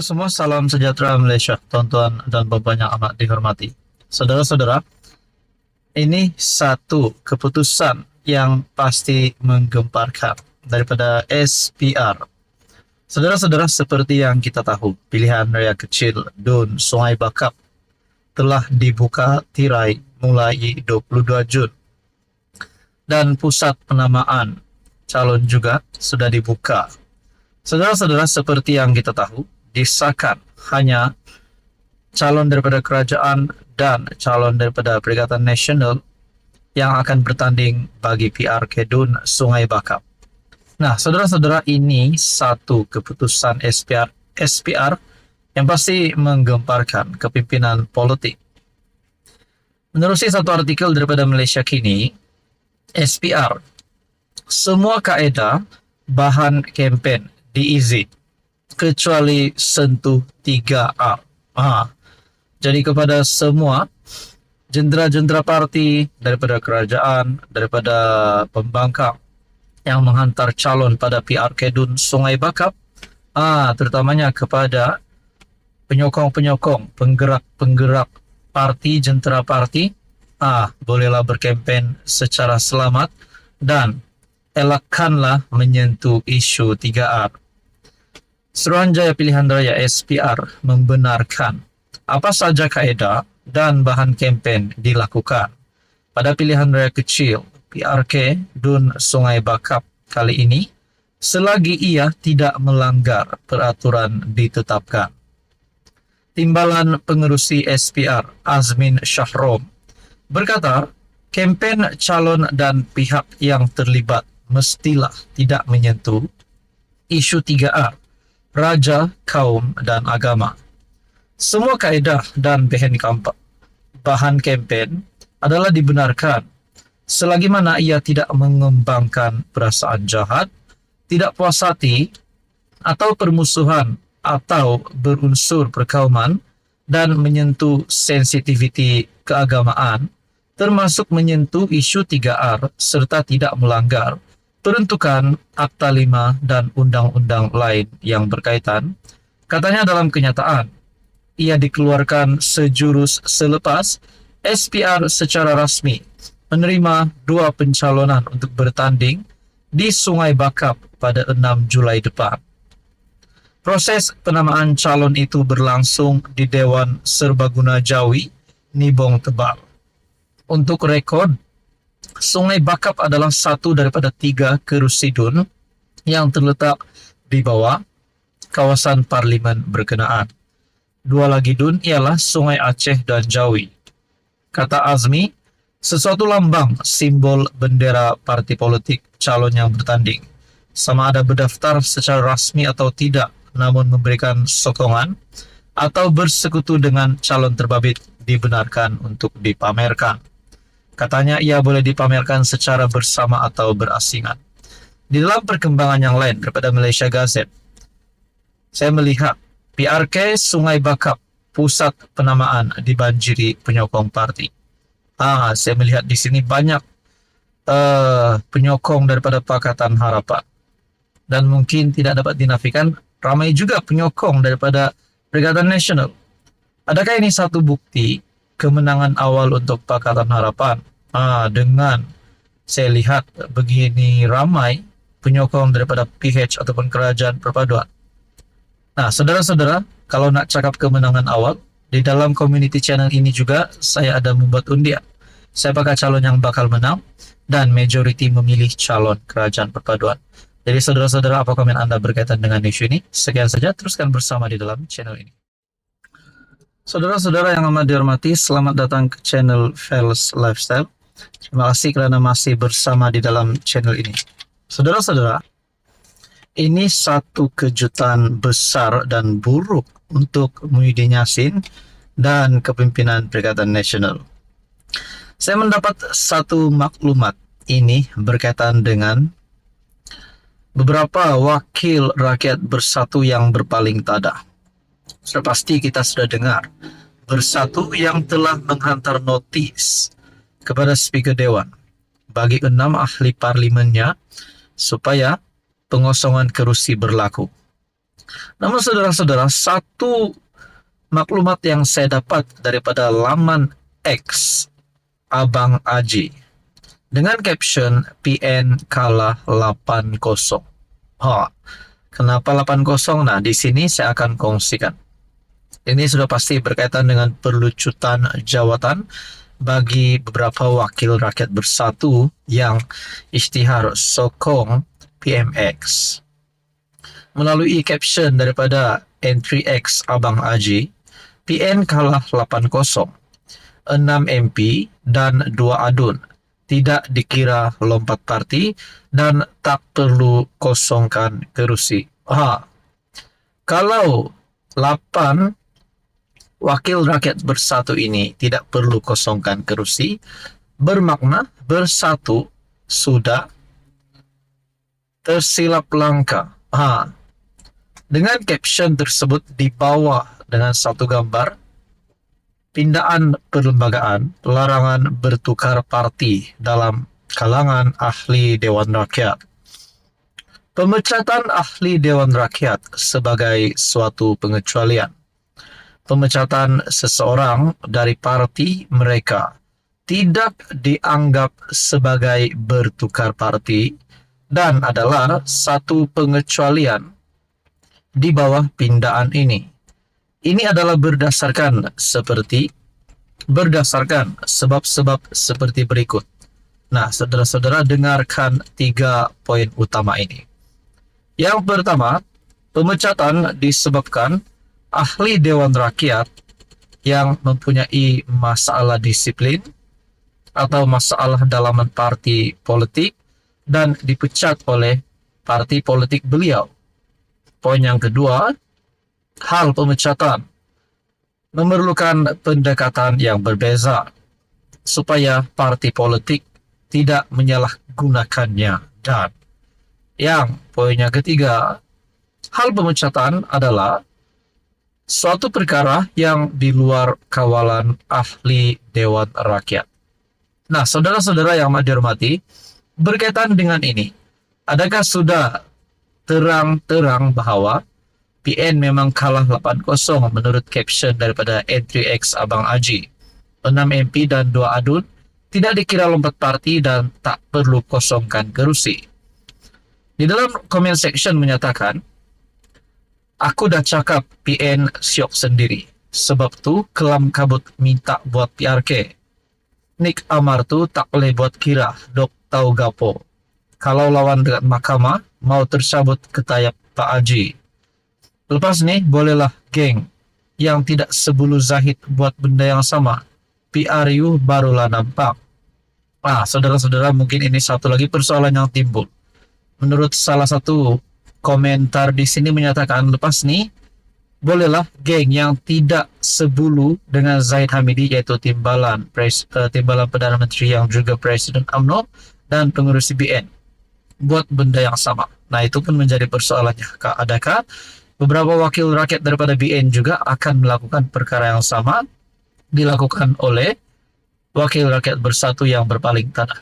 Halo semua, salam sejahtera Malaysia, tuan-tuan dan bapak yang amat dihormati. Saudara-saudara, ini satu keputusan yang pasti menggemparkan daripada SPR. Saudara-saudara, seperti yang kita tahu, pilihan raya kecil Dun Sungai Bakap telah dibuka tirai mulai 22 Jun. Dan pusat penamaan calon juga sudah dibuka. Saudara-saudara, seperti yang kita tahu, disahkan hanya calon daripada kerajaan dan calon daripada Perikatan Nasional yang akan bertanding bagi PRK Dun Sungai Bakap. Nah, saudara-saudara, ini satu keputusan SPR yang pasti menggemparkan kepimpinan politik. Menerusi satu artikel daripada Malaysia Kini, SPR, semua kaedah bahan kempen diizin kecuali sentuh 3R. Jadi kepada semua jendera-jendera parti daripada kerajaan, daripada pembangkang yang menghantar calon pada PRK Dun Sungai Bakap, terutamanya kepada penyokong-penyokong, penggerak-penggerak parti, jentera parti, bolehlah berkempen secara selamat dan elakkanlah menyentuh isu 3R. Suruhanjaya Pilihan Raya SPR membenarkan apa saja kaedah dan bahan kempen dilakukan pada pilihan raya kecil PRK Dun Sungai Bakap kali ini selagi ia tidak melanggar peraturan ditetapkan. Timbalan Pengerusi SPR Azmin Shahrom berkata, kempen calon dan pihak yang terlibat mestilah tidak menyentuh isu 3R, raja, kaum, dan agama. Semua kaedah dan bahan kempen adalah dibenarkan selagi mana ia tidak mengembangkan perasaan jahat, tidak puas hati, atau permusuhan, atau berunsur perkauman, dan menyentuh sensitiviti keagamaan, termasuk menyentuh isu 3R serta tidak melanggar peruntukan Akta 5 dan undang-undang lain yang berkaitan. Katanya dalam kenyataan, ia dikeluarkan sejurus selepas SPR secara rasmi menerima 2 pencalonan untuk bertanding di Sungai Bakap pada 6 Julai depan. Proses penamaan calon itu berlangsung di Dewan Serbaguna Jawi, Nibong Tebal. Untuk rekod, Sungai Bakap adalah satu daripada 3 kerusi Dun yang terletak di bawah kawasan parlimen berkenaan. 2 lagi Dun ialah Sungai Aceh dan Jawi. Kata Azmi, sesuatu lambang simbol bendera parti politik calon yang bertanding, sama ada berdaftar secara rasmi atau tidak, namun memberikan sokongan atau bersekutu dengan calon terbabit dibenarkan untuk dipamerkan. Katanya ia boleh dipamerkan secara bersama atau berasingan. Di dalam perkembangan yang lain daripada Malaysia Gazette, saya melihat PRK Sungai Bakap pusat penamaan dibanjiri penyokong parti. Saya melihat di sini banyak penyokong daripada Pakatan Harapan. Dan mungkin tidak dapat dinafikan, ramai juga penyokong daripada Perikatan Nasional. Adakah ini satu bukti kemenangan awal untuk Pakatan Harapan? Dengan saya lihat begini ramai penyokong daripada PH ataupun Kerajaan Perpaduan. Nah, saudara-saudara, kalau nak cakap kemenangan awal, di dalam community channel ini juga saya ada membuat undian siapakah calon yang bakal menang dan majoriti memilih calon Kerajaan Perpaduan. Jadi saudara-saudara, apa komen Anda berkaitan dengan isu ini? Sekian saja, teruskan bersama di dalam channel ini. Saudara-saudara yang amat dihormati, selamat datang ke channel Fels Lifestyle. Terima kasih kerana masih bersama di dalam channel ini. Saudara-saudara, ini satu kejutan besar dan buruk untuk Muhyiddin Yassin dan kepimpinan Perikatan Nasional. Saya mendapat satu maklumat ini berkaitan dengan beberapa wakil rakyat bersatu yang berpaling tada. Sudah pasti kita sudah dengar, Bersatu yang telah menghantar notis kepada Speaker Dewan bagi 6 ahli parlimennya supaya pengosongan kerusi berlaku. Namun saudara-saudara, satu maklumat yang saya dapat daripada laman X Abang Aji dengan caption PN kalah 8-0. Kenapa 8-0? Nah, di sini saya akan kongsikan. Ini sudah pasti berkaitan dengan perlucutan jawatan bagi beberapa wakil rakyat bersatu yang isytihar sokong PMX. Melalui caption daripada N3X Abang Aji, PN kalah 8-0, 6 MP dan 2 adun, tidak dikira lompat parti dan tak perlu kosongkan kerusi. Kalau 8 wakil rakyat bersatu ini tidak perlu kosongkan kerusi, bermakna bersatu sudah tersilap langkah. Dengan caption tersebut di bawah dengan satu gambar, pindaan perlembagaan, larangan bertukar parti dalam kalangan ahli Dewan Rakyat. Pemecatan ahli Dewan Rakyat sebagai suatu pengecualian. Pemecatan seseorang dari parti mereka tidak dianggap sebagai bertukar parti dan adalah satu pengecualian di bawah pindaan ini. Ini adalah berdasarkan sebab-sebab seperti berikut. Nah, saudara-saudara, dengarkan 3 poin utama ini. Yang pertama, pemecatan disebabkan ahli Dewan Rakyat yang mempunyai masalah disiplin atau masalah dalaman parti politik dan dipecat oleh parti politik beliau. Poin yang kedua, hal pemecatan memerlukan pendekatan yang berbeza supaya parti politik tidak menyalahgunakannya. Dan yang poin yang ketiga, hal pemecatan adalah suatu perkara yang di luar kawalan ahli Dewan Rakyat. Nah, saudara-saudara yang dihormati, berkaitan dengan ini, adakah sudah terang-terang bahwa PN memang kalah 8-0 menurut caption daripada N3X Abang Aji? 6 MP dan 2 adun, tidak dikira lompat parti dan tak perlu kosongkan kerusi. Di dalam comment section menyatakan, aku dah cakap PN syok sendiri. Sebab tu kelam kabut minta buat PRK. Nik Amar tu tak boleh buat kira, dok tahu gapo. Kalau lawan dekat mahkamah, mau tersabut ketayap Pak Haji. Lepas ni, bolehlah geng yang tidak sebulu Zahid buat benda yang sama. PRU barulah nampak. Saudara-saudara, mungkin ini satu lagi persoalan yang timbul. Menurut salah satu komentar di sini menyatakan, lepas ni, bolehlah geng yang tidak sebulu dengan Zahid Hamidi, yaitu timbalan Perdana Menteri yang juga Presiden UMNO dan pengurus CBN, buat benda yang sama. Nah, itu pun menjadi persoalannya. Adakah beberapa wakil rakyat daripada BN juga akan melakukan perkara yang sama dilakukan oleh wakil rakyat bersatu yang berpaling tanah?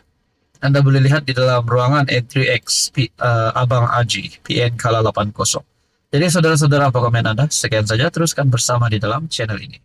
Anda boleh lihat di dalam ruangan N3X Abang Aji, PN kalah 8-0. Jadi saudara-saudara, apa komen Anda? Sekian saja, teruskan bersama di dalam channel ini.